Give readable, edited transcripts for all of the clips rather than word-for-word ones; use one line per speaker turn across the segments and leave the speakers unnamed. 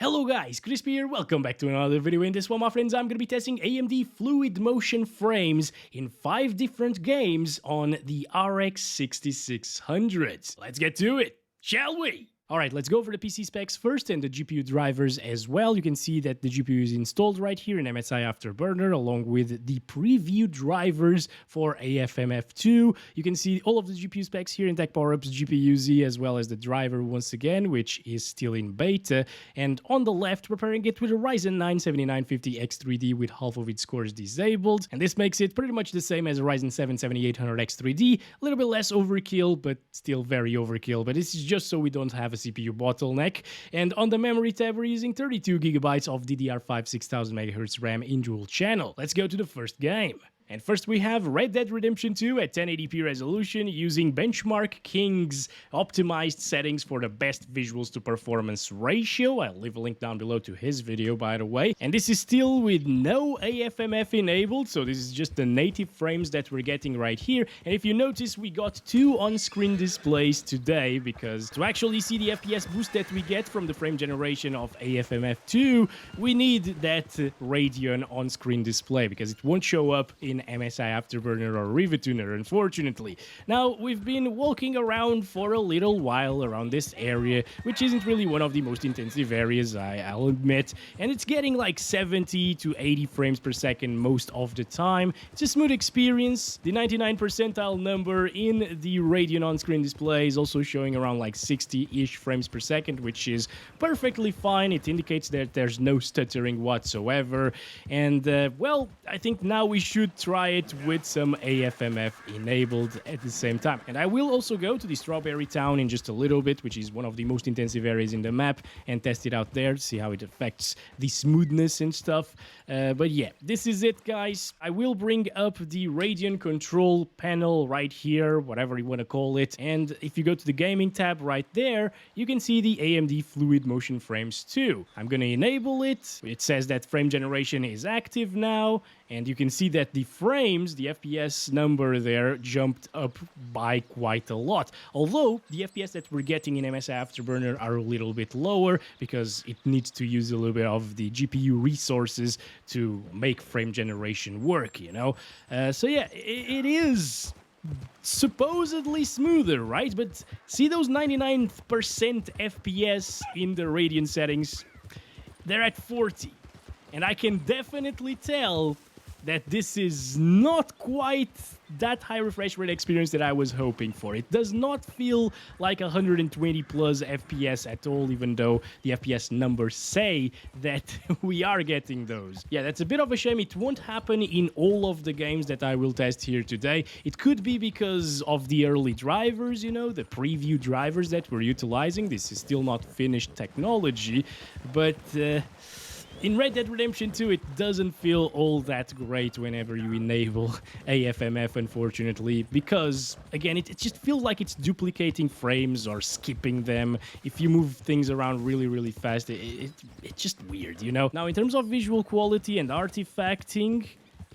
Hello guys, Crispy here, welcome back to another video. In this one, my friends, I'm going to be testing AMD fluid motion frames in 5 different games on the RX 6600. Let's get to it, shall we? Alright, let's go over the PC specs first and the GPU drivers as well. You can see that the GPU is installed right here in MSI Afterburner along with the preview drivers for AFMF2. You can see all of the GPU specs here in Tech PowerUp's GPU-Z as well as the driver once again, which is still in beta. And on the left, we're pairing it with a Ryzen 9 7950X3D with half of its cores disabled. And this makes it pretty much the same as a Ryzen 7 7800X3D. A little bit less overkill, but still very overkill. But this is just so we don't have a CPU bottleneck. And on the memory tab, we're using 32GB of DDR5 6000MHz RAM in dual channel. Let's go to the first game. And first we have Red Dead Redemption 2 at 1080p resolution using Benchmark King's optimized settings for the best visuals to performance ratio. I'll leave a link down below to his video, by the way. And this is still with no AFMF enabled, so this is just the native frames that we're getting right here. And if you notice, we got 2 on-screen displays today, because to actually see the FPS boost that we get from the frame generation of AFMF2, we need that Radeon on-screen display, because it won't show up in MSI Afterburner or RivaTuner, unfortunately. Now, we've been walking around for a little while around this area, which isn't really one of the most intensive areas, I'll admit, and it's getting like 70 to 80 frames per second most of the time. It's a smooth experience. The 99 percentile number in the Radeon on-screen display is also showing around like 60-ish frames per second, which is perfectly fine. It indicates that there's no stuttering whatsoever, and well, I think now we should try it with some AFMF enabled at the same time. And I will also go to the Strawberry Town in just a little bit, which is one of the most intensive areas in the map, and test it out there to see how it affects the smoothness and stuff. But yeah, this is it, guys. I will bring up the Radeon control panel right here, whatever you want to call it. And if you go to the gaming tab right there, you can see the AMD fluid motion frames too. I'm going to enable it. It says that frame generation is active now, and you can see that the frames, the FPS number there, jumped up by quite a lot. Although the FPS that we're getting in MSI Afterburner are a little bit lower because it needs to use a little bit of the GPU resources to make frame generation work, you know? So yeah, it is supposedly smoother, right? But see those 99% FPS in the Radeon settings? They're at 40. And I can definitely tell that this is not quite that high refresh rate experience that I was hoping for. It does not feel like 120 plus FPS at all, even though the FPS numbers say that we are getting those. Yeah, that's a bit of a shame. It won't happen in all of the games that I will test here today. It could be because of the early drivers, you know, the preview drivers that we're utilizing. This is still not finished technology, but in Red Dead Redemption 2, it doesn't feel all that great whenever you enable AFMF, unfortunately, because, again, it just feels like it's duplicating frames or skipping them. If you move things around really, really fast, it's just weird, you know? Now, in terms of visual quality and artifacting,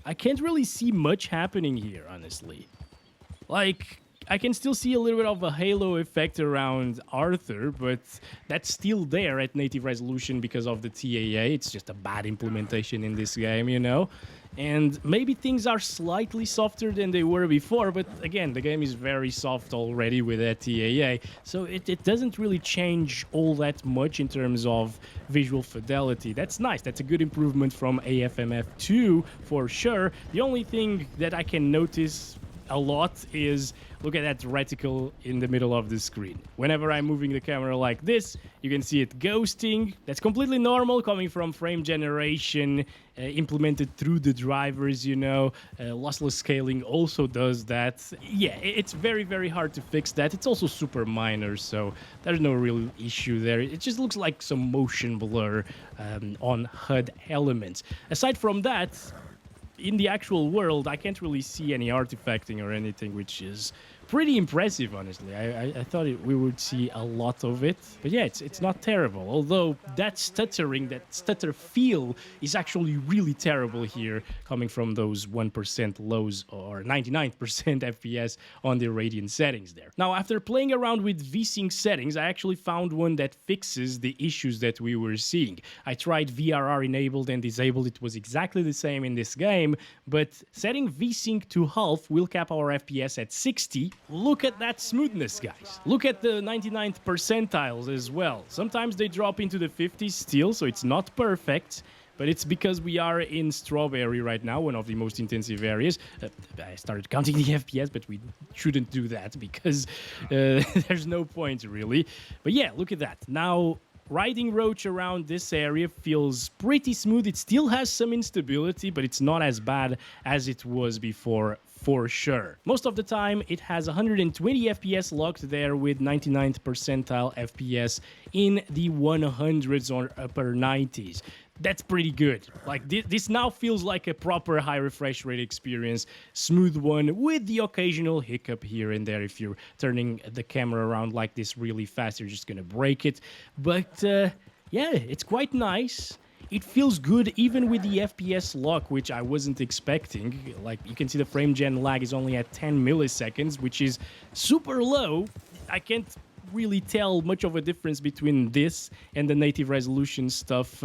I can't really see much happening here, honestly. Like, I can still see a little bit of a halo effect around Arthur, but that's still there at native resolution because of the THAAA. It's just a bad implementation in this game, you know? And maybe things are slightly softer than they were before, but again, the game is very soft already with that THAAA, so it doesn't really change all that much in terms of visual fidelity. That's nice. That's a good improvement from AFMF2 for sure. The only thing that I can notice a lot is, look at that reticle in the middle of the screen. Whenever I'm moving the camera like this, you can see it ghosting. That's completely normal coming from frame generation implemented through the drivers, you know. Lossless scaling also does that. Yeah, it's very, very hard to fix that. It's also super minor, so there's no real issue there. It just looks like some motion blur on HUD elements. Aside from that, in the actual world, I can't really see any artifacting or anything, which is pretty impressive, honestly. I thought we would see a lot of it. But yeah, it's not terrible. Although that stuttering, that stutter feel is actually really terrible here, coming from those 1% lows or 99% FPS on the Radeon settings there. Now, after playing around with VSync settings, I actually found one that fixes the issues that we were seeing. I tried VRR enabled and disabled. It was exactly the same in this game, but setting VSync to half will cap our FPS at 60. Look at that smoothness, guys. Look at the 99th percentiles as well. Sometimes they drop into the 50s still, so it's not perfect. But it's because we are in Strawberry right now, one of the most intensive areas. I started counting the FPS, but we shouldn't do that because there's no point, really. But yeah, look at that. Now, riding Roach around this area feels pretty smooth. It still has some instability, but it's not as bad as it was before, for sure. Most of the time, it has 120 FPS locked there with 99th percentile FPS in the 100s or upper 90s. That's pretty good. Like, this now feels like a proper high refresh rate experience. Smooth one with the occasional hiccup here and there. If you're turning the camera around like this really fast, you're just gonna break it. But yeah, it's quite nice. It feels good even with the FPS lock, which I wasn't expecting. Like, you can see the frame gen lag is only at 10 milliseconds, which is super low. I can't really tell much of a difference between this and the native resolution stuff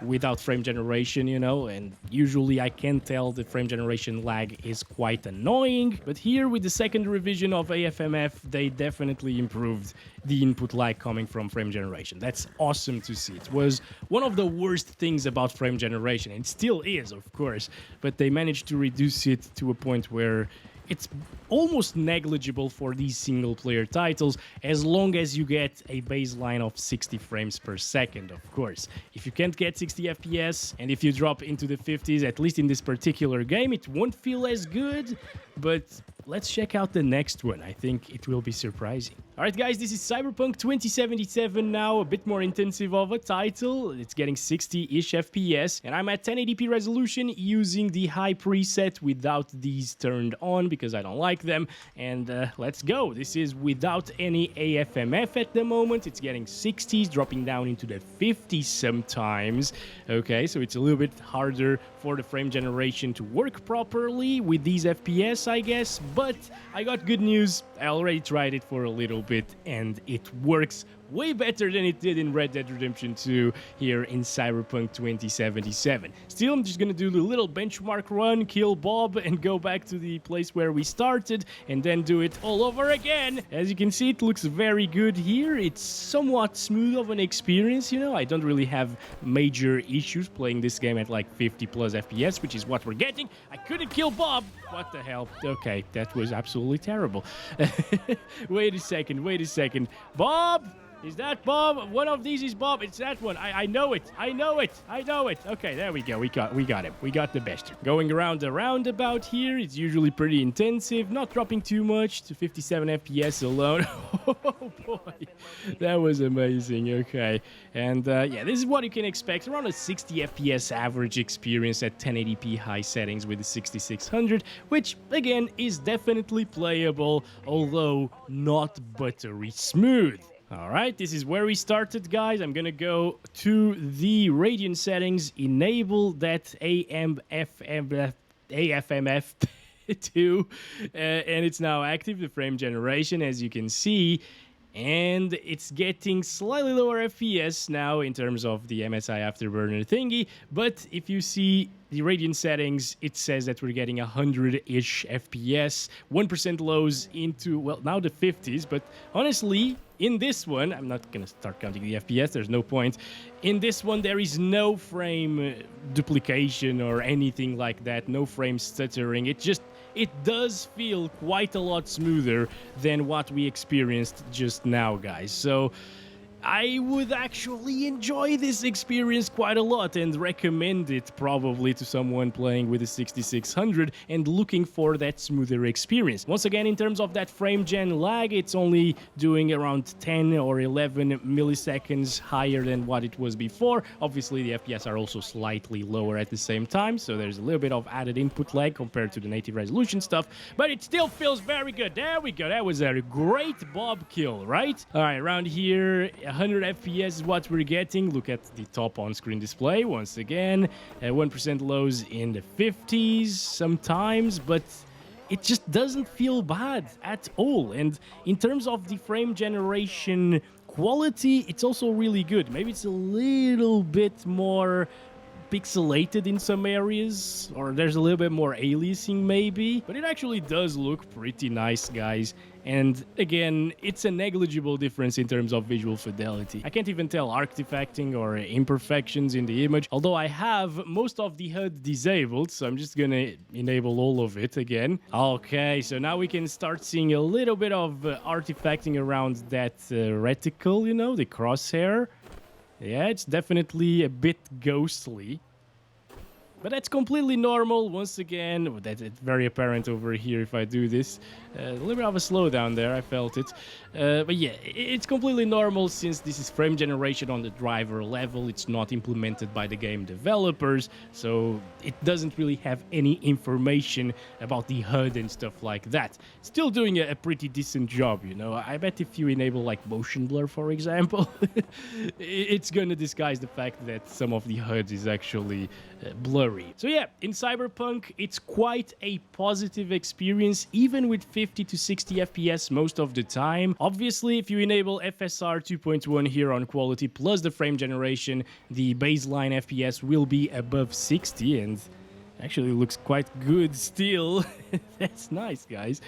without frame generation, you know, and usually I can tell the frame generation lag is quite annoying, but here with the second revision of AFMF, they definitely improved the input lag coming from frame generation. That's awesome to see. It was one of the worst things about frame generation, and still is, of course, but they managed to reduce it to a point where it's almost negligible for these single-player titles, as long as you get a baseline of 60 frames per second, of course. If you can't get 60 FPS, and if you drop into the 50s, at least in this particular game, it won't feel as good, but let's check out the next one. I think it will be surprising. Alright guys, this is Cyberpunk 2077 now, a bit more intensive of a title. It's getting 60-ish FPS, and I'm at 1080p resolution using the high preset without these turned on because I don't like them. And let's go. This is without any AFMF at the moment. It's getting 60s, dropping down into the 50s sometimes. Okay, so it's a little bit harder for the frame generation to work properly with these FPS, I guess. But I got good news. I already tried it for a little bit and it works way better than it did in Red Dead Redemption 2 here in Cyberpunk 2077. Still, I'm just gonna do the little benchmark run, kill Bob, and go back to the place where we started, and then do it all over again. As you can see, it looks very good here. It's somewhat smooth of an experience, you know. I don't really have major issues playing this game at like 50 plus FPS, which is what we're getting. I couldn't kill Bob. What the hell? Okay, that was absolutely terrible. Wait a second. Bob! Is that Bob? One of these is Bob. It's that one. I know it. Okay, there we go. We got him. We got the best. Going around the roundabout here. It's usually pretty intensive. Not dropping too much to 57 FPS alone. Oh boy. That was amazing. Okay. And yeah, this is what you can expect. Around a 60 FPS average experience at 1080p high settings with the 6600, which again is definitely playable, although not buttery smooth. Alright, this is where we started, guys. I'm gonna go to the Radeon settings, enable that AFMF 2, and it's now active, the frame generation, as you can see. And it's getting slightly lower FPS now in terms of the MSI Afterburner thingy, but if you see the Radeon settings, it says that we're getting 100-ish FPS, 1% lows into, well, now the 50s, but honestly, in this one, I'm not going to start counting the FPS, there's no point. In this one, there is no frame duplication or anything like that, no frame stuttering. It does feel quite a lot smoother than what we experienced just now, guys. So I would actually enjoy this experience quite a lot and recommend it probably to someone playing with a 6600 and looking for that smoother experience. Once again, in terms of that frame gen lag, it's only doing around 10 or 11 milliseconds higher than what it was before. Obviously, the FPS are also slightly lower at the same time, so there's a little bit of added input lag compared to the native resolution stuff, but it still feels very good. There we go. That was a great bob kill, right? All right, around here, 100 FPS is what we're getting. Look at the top on-screen display once again. 1% lows in the 50s sometimes, but it just doesn't feel bad at all. And in terms of the frame generation quality, it's also really good. Maybe it's a little bit more pixelated in some areas, or there's a little bit more aliasing maybe, but it actually does look pretty nice, guys. And again, it's a negligible difference in terms of visual fidelity. I can't even tell artifacting or imperfections in the image, although I have most of the HUD disabled, so I'm just gonna enable all of it again. Okay, so now we can start seeing a little bit of artifacting around that reticle, you know, the crosshair. Yeah, it's definitely a bit ghostly. But that's completely normal. Once again, that's very apparent over here if I do this. A little bit of a slowdown there, I felt it. But yeah, it's completely normal since this is frame generation on the driver level. It's not implemented by the game developers, so it doesn't really have any information about the HUD and stuff like that. Still doing a pretty decent job, you know. I bet if you enable like motion blur, for example, it's gonna disguise the fact that some of the HUD is actually blurry. So yeah, in Cyberpunk, it's quite a positive experience, even with 50 to 60 FPS most of the time. Obviously, if you enable FSR 2.1 here on quality plus the frame generation, the baseline FPS will be above 60 and actually looks quite good still. That's nice, guys.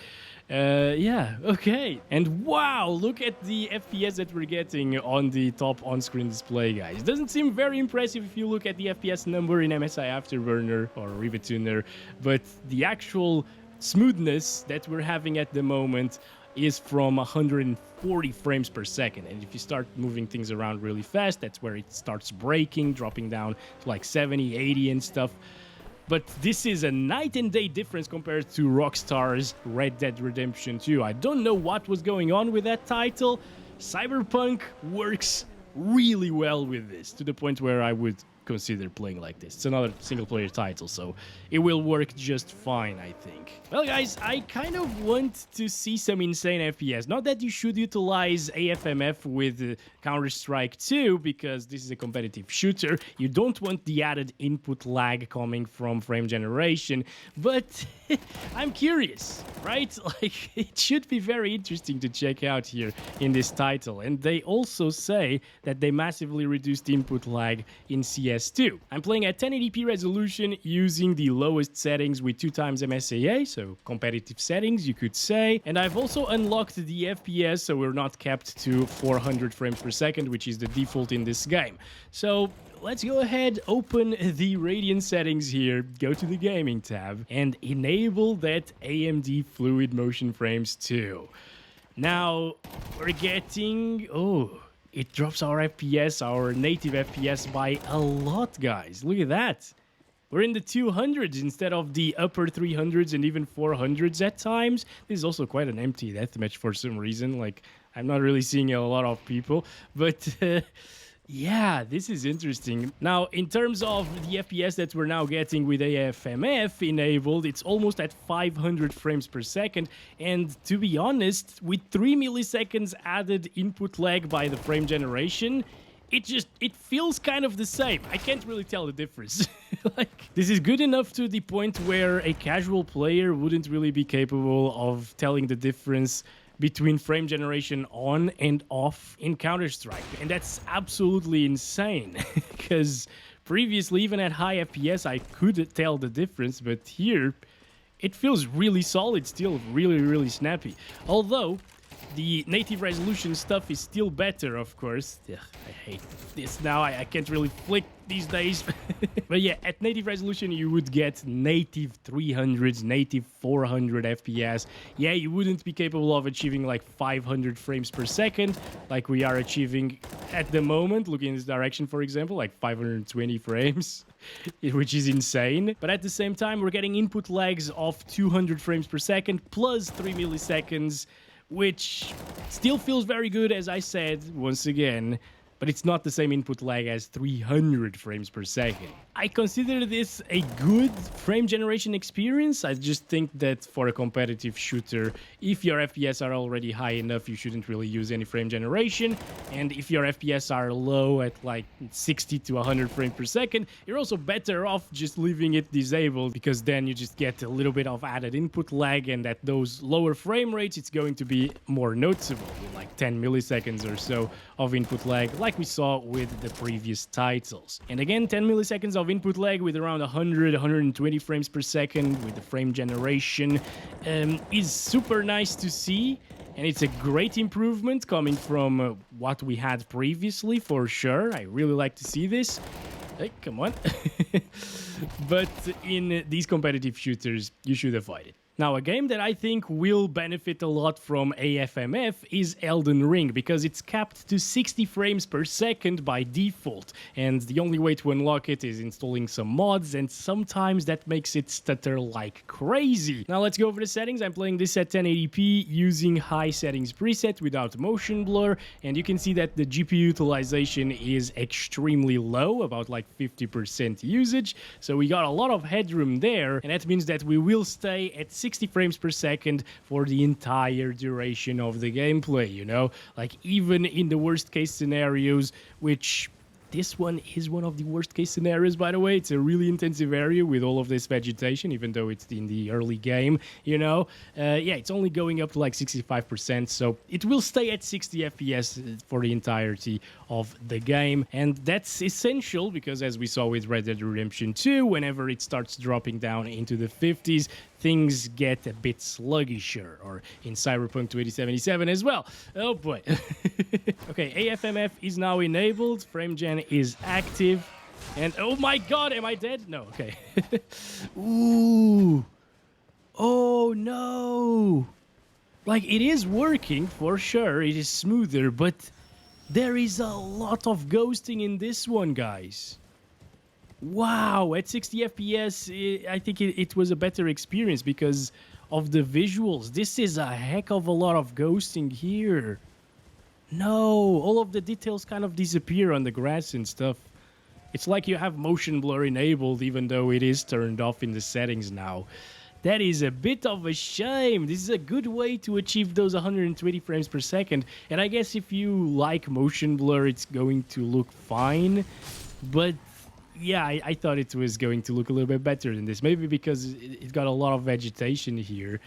Yeah, okay. And wow, look at the FPS that we're getting on the top on-screen display, guys. It doesn't seem very impressive if you look at the FPS number in MSI Afterburner or Rivatuner, but the actual smoothness that we're having at the moment is from 140 frames per second. And if you start moving things around really fast, that's where it starts breaking, dropping down to like 70, 80 and stuff. But this is a night and day difference compared to Rockstar's Red Dead Redemption 2. I don't know what was going on with that title. Cyberpunk works really well with this, to the point where I would consider playing like this. It's another single-player title, so it will work just fine, I think. Well, guys, I kind of want to see some insane FPS. Not that you should utilize AFMF with Counter-Strike 2, because this is a competitive shooter. You don't want the added input lag coming from frame generation, but I'm curious, right? Like, it should be very interesting to check out here in this title. And they also say that they massively reduced input lag in CS2. I'm playing at 1080p resolution using the lowest settings with 2x MSAA, so competitive settings, you could say. And I've also unlocked the FPS, so we're not capped to 400 frames per second, which is the default in this game. So let's go ahead, open the Radeon settings here, go to the gaming tab, and enable that AMD Fluid Motion Frames 2. Now, we're getting... it drops our FPS, our native FPS, by a lot, guys. Look at that. We're in the 200s instead of the upper 300s and even 400s at times. This is also quite an empty deathmatch for some reason. Like, I'm not really seeing a lot of people. But, yeah, this is interesting. Now, in terms of the FPS that we're now getting with AFMF enabled, it's almost at 500 frames per second. And to be honest, with 3 milliseconds added input lag by the frame generation, it feels kind of the same. I can't really tell the difference. Like, this is good enough to the point where a casual player wouldn't really be capable of telling the difference between frame generation on and off in Counter-Strike. And that's absolutely insane, because previously, even at high FPS, I could tell the difference, but here, it feels really solid still, really, really snappy. Although, The native resolution stuff is still better, of course. Ugh, I hate this now. I can't really flick these days. But yeah, at native resolution, you would get native 300s, native 400 FPS. Yeah, you wouldn't be capable of achieving like 500 frames per second, like we are achieving at the moment. Looking in this direction, for example, like 520 frames, which is insane. But at the same time, we're getting input lags of 200 frames per second plus 3 milliseconds, which still feels very good, as I said, once again, but it's not the same input lag as 300 frames per second. I consider this a good frame generation experience. I just think that for a competitive shooter, if your FPS are already high enough, you shouldn't really use any frame generation. And if your FPS are low at like 60 to 100 frames per second, you're also better off just leaving it disabled, because then you just get a little bit of added input lag, and at those lower frame rates, it's going to be more noticeable, with like 10 milliseconds or so of input lag, like we saw with the previous titles. And again, 10 milliseconds of input lag with around 100, 120 frames per second with the frame generation is super nice to see. And it's a great improvement coming from what we had previously, for sure. I really like to see this. Hey, come on. But in these competitive shooters, you should avoid it. Now, a game that I think will benefit a lot from AFMF is Elden Ring, because it's capped to 60 frames per second by default, and the only way to unlock it is installing some mods, and sometimes that makes it stutter like crazy. Now, let's go over the settings. I'm playing this at 1080p using high settings preset without motion blur, and you can see that the GPU utilization is extremely low, about like 50% usage, so we got a lot of headroom there, and that means that we will stay at 60 frames per second for the entire duration of the gameplay, you know? Like, even in the worst case scenarios, which this one is one of the worst case scenarios, by the way. It's a really intensive area with all of this vegetation, even though it's in the early game, you know? Yeah, it's only going up to like 65%, so it will stay at 60 FPS for the entirety of the game. And that's essential because, as we saw with Red Dead Redemption 2, whenever it starts dropping down into the 50s, things get a bit sluggisher, or in Cyberpunk 2077 as well. Oh boy. Okay, AFMF is now enabled, frame gen is active, and oh my god, am I dead? No, okay. Ooh. Oh no. Like, it is working for sure, it is smoother, but there is a lot of ghosting in this one, guys. Wow, at 60 FPS, I think it was a better experience because of the visuals. This is a heck of a lot of ghosting here. No, all of the details kind of disappear on the grass and stuff. It's like you have motion blur enabled even though it is turned off in the settings now. That is a bit of a shame. This is a good way to achieve those 120 frames per second. And I guess if you like motion blur, it's going to look fine. But yeah, I thought it was going to look a little bit better than this. Maybe because it's got a lot of vegetation here,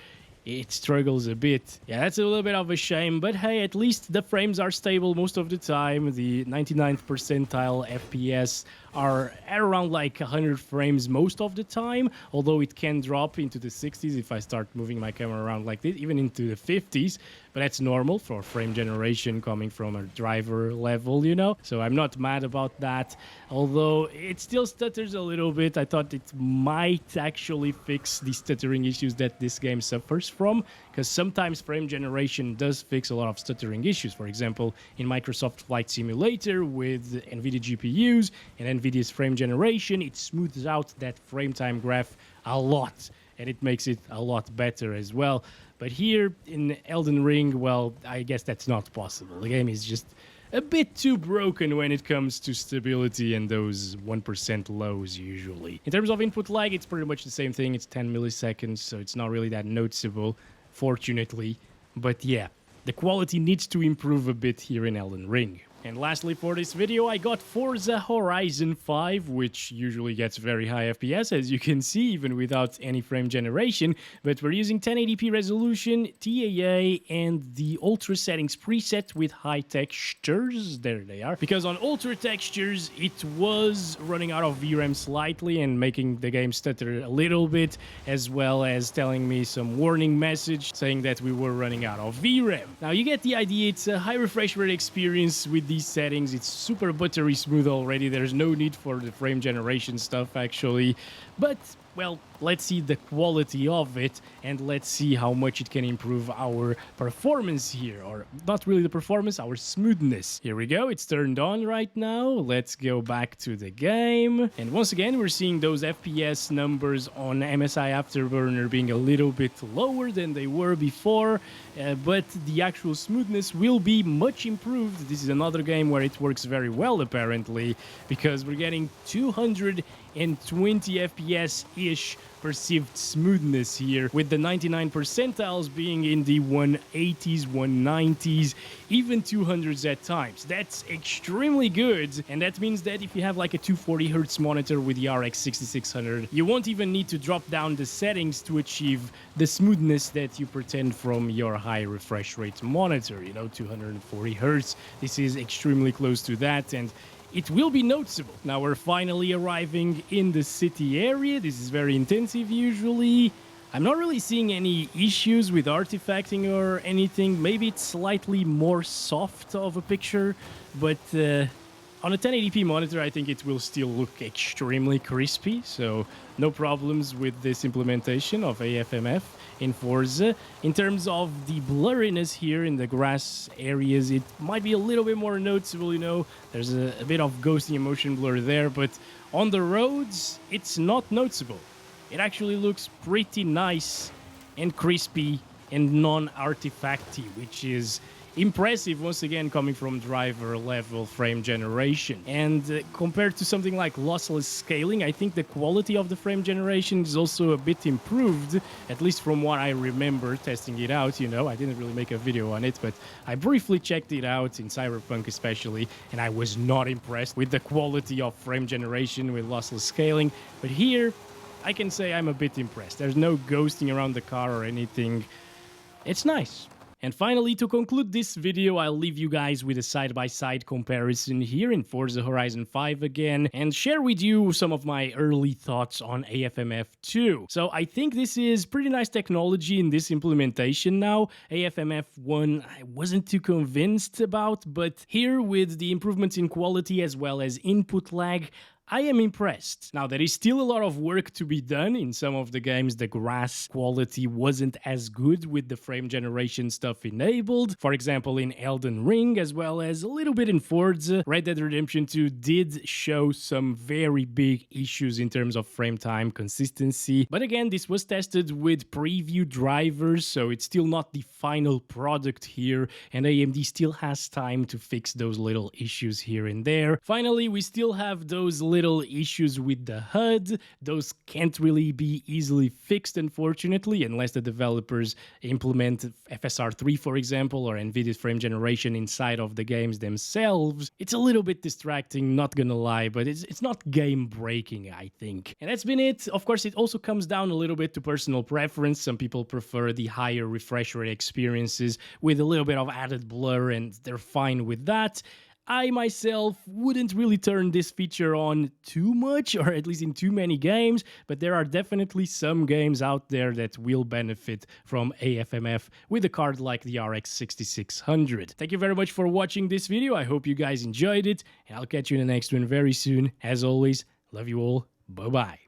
it struggles a bit. Yeah, that's a little bit of a shame, but hey, at least the frames are stable most of the time. The 99th percentile FPS are at around like 100 frames most of the time, although it can drop into the 60s if I start moving my camera around like this, even into the 50s, but that's normal for frame generation coming from a driver level, you know? So I'm not mad about that, although it still stutters a little bit. I thought it might actually fix the stuttering issues that this game suffers from, because sometimes frame generation does fix a lot of stuttering issues. For example, in Microsoft Flight Simulator with NVIDIA GPUs and NVIDIA's frame generation, it smooths out that frame time graph a lot, and it makes it a lot better as well. But here in Elden Ring, well, I guess that's not possible. The game is just a bit too broken when it comes to stability and those 1% lows usually. In terms of input lag, it's pretty much the same thing. It's 10 milliseconds, so it's not really that noticeable, fortunately. But yeah, the quality needs to improve a bit here in Elden Ring. And lastly for this video, I got Forza Horizon 5, which usually gets very high FPS, as you can see, even without any frame generation. But we're using 1080p resolution, THAAA, and the Ultra settings preset with high textures. There they are. Because on Ultra textures, it was running out of VRAM slightly and making the game stutter a little bit, as well as telling me some warning message saying that we were running out of VRAM. Now you get the idea. It's a high refresh rate experience with these settings. It's super buttery smooth already. There's no need for the frame generation stuff actually, but well, let's see the quality of it and let's see how much it can improve our performance here, or not really the performance, our smoothness. Here we go, it's turned on right now. Let's go back to the game, and once again we're seeing those FPS numbers on MSI Afterburner being a little bit lower than they were before, but the actual smoothness will be much improved. This is another game where it works very well apparently, because we're getting 220 FPS-ish perceived smoothness here, with the 99 percentiles being in the 180s, 190s, even 200s at times. That's extremely good, and that means that if you have like a 240Hz monitor with the RX 6600, you won't even need to drop down the settings to achieve the smoothness that you pretend from your high refresh rate monitor, you know, 240Hz. This is extremely close to that, and it will be noticeable. Now we're finally arriving in the city area. This is very intensive usually. I'm not really seeing any issues with artifacting or anything. Maybe it's slightly more soft of a picture, but on a 1080p monitor, I think it will still look extremely crispy, so no problems with this implementation of AFMF in Forza. In terms of the blurriness here in the grass areas, it might be a little bit more noticeable, you know. There's a bit of ghosting and motion blur there, but on the roads, it's not noticeable. It actually looks pretty nice and crispy and non-artifacty, which is impressive once again coming from driver level frame generation. And compared to something like lossless scaling, I think the quality of the frame generation is also a bit improved, at least from what I remember testing it out. You know, I didn't really make a video on it, but I briefly checked it out in Cyberpunk especially, and I was not impressed with the quality of frame generation with lossless scaling. But here I can say I'm a bit impressed. There's no ghosting around the car or anything. It's nice. And finally, to conclude this video, I'll leave you guys with a side-by-side comparison here in Forza Horizon 5 again, and share with you some of my early thoughts on AFMF 2. So I think this is pretty nice technology in this implementation now. AFMF 1 I wasn't too convinced about, but here with the improvements in quality as well as input lag, I am impressed. Now, there is still a lot of work to be done. In some of the games, the grass quality wasn't as good with the frame generation stuff enabled. For example, in Elden Ring, as well as a little bit in Forza. Red Dead Redemption 2 did show some very big issues in terms of frame time consistency. But again, this was tested with preview drivers, so it's still not the final product here, and AMD still has time to fix those little issues here and there. Finally, we still have those little issues with the HUD. Those can't really be easily fixed, unfortunately, unless the developers implement FSR3, for example, or NVIDIA's frame generation inside of the games themselves. It's a little bit distracting, not gonna lie, but it's not game-breaking, I think. And that's been it. Of course, it also comes down a little bit to personal preference. Some people prefer the higher refresh rate experiences with a little bit of added blur, and they're fine with that. I myself wouldn't really turn this feature on too much, or at least in too many games, but there are definitely some games out there that will benefit from AFMF with a card like the RX 6600. Thank you very much for watching this video. I hope you guys enjoyed it, and I'll catch you in the next one very soon. As always, love you all. Bye-bye.